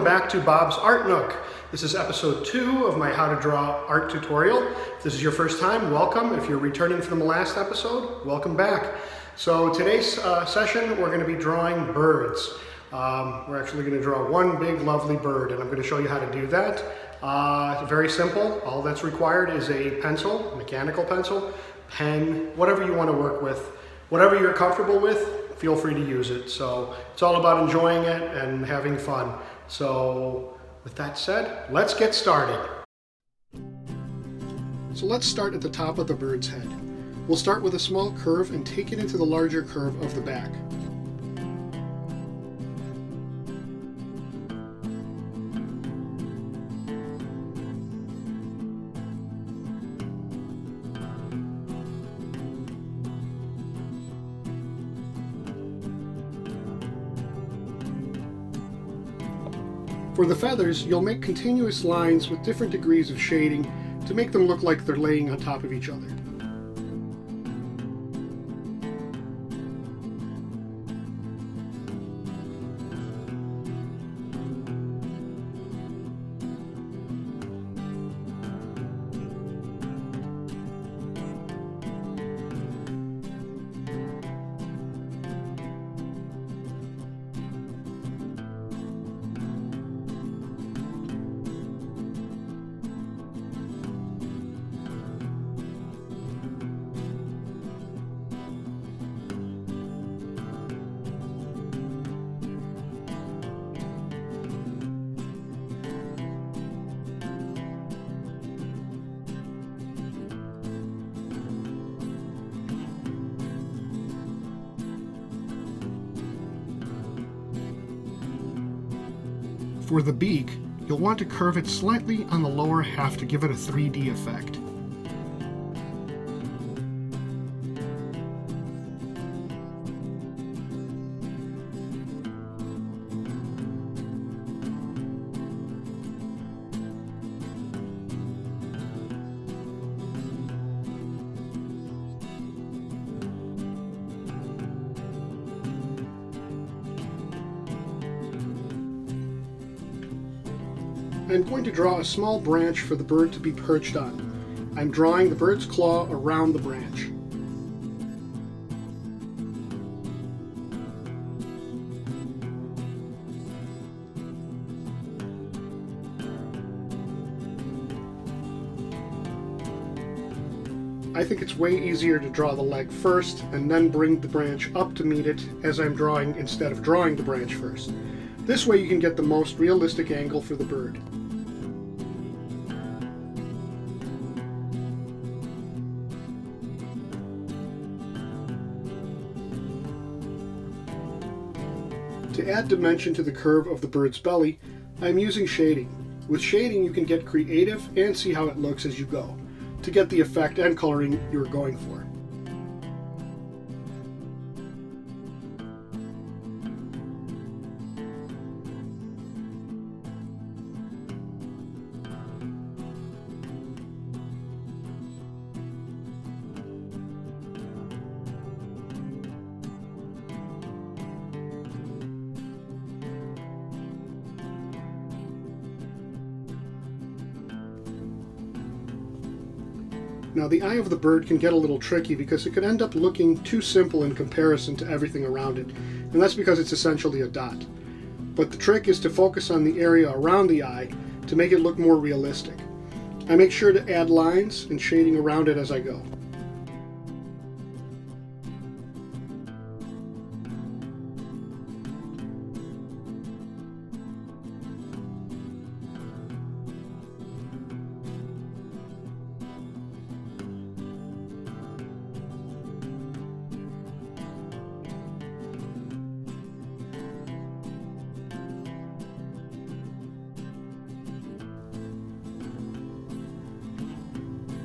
back to Bob's Art Nook. This is episode 2 of my How to Draw art tutorial. If this is your first time, welcome. If you're returning from the last episode, welcome back. So today's session, we're going to be drawing birds. We're actually going to draw one big lovely bird, and I'm going to show you how to do that. It's very simple. All that's required is a pencil, mechanical pencil, pen, whatever you want to work with. Whatever you're comfortable with, feel free to use it. So it's all about enjoying it and having fun. So with that said, let's get started. So let's start at the top of the bird's head. We'll start with a small curve and take it into the larger curve of the back. For the feathers, you'll make continuous lines with different degrees of shading to make them look like they're laying on top of each other. For the beak, you'll want to curve it slightly on the lower half to give it a 3D effect. I'm going to draw a small branch for the bird to be perched on. I'm drawing the bird's claw around the branch. I think it's way easier to draw the leg first and then bring the branch up to meet it as I'm drawing instead of drawing the branch first. This way you can get the most realistic angle for the bird. To add dimension to the curve of the bird's belly, I'm using shading. With shading you can get creative and see how it looks as you go, to get the effect and coloring you're going for. Now the eye of the bird can get a little tricky because it could end up looking too simple in comparison to everything around it, and that's because it's essentially a dot. But the trick is to focus on the area around the eye to make it look more realistic. I make sure to add lines and shading around it as I go.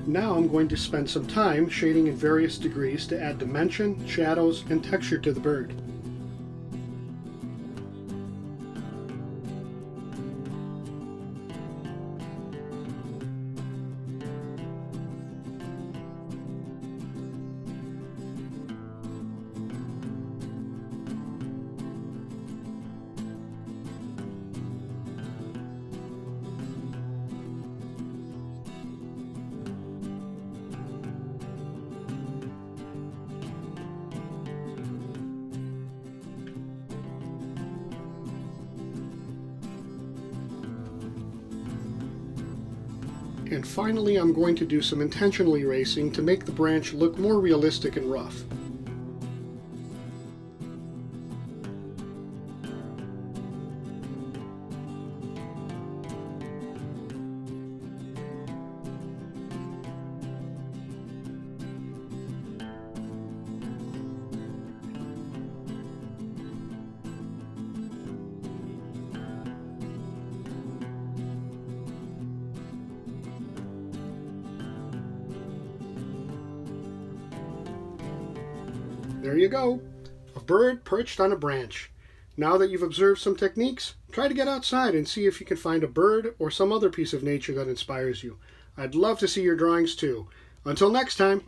Now I'm going to spend some time shading in various degrees to add dimension, shadows, and texture to the bird. And finally, I'm going to do some intentional erasing to make the branch look more realistic and rough. There you go, a bird perched on a branch. Now that you've observed some techniques, try to get outside and see if you can find a bird or some other piece of nature that inspires you. I'd love to see your drawings too. Until next time.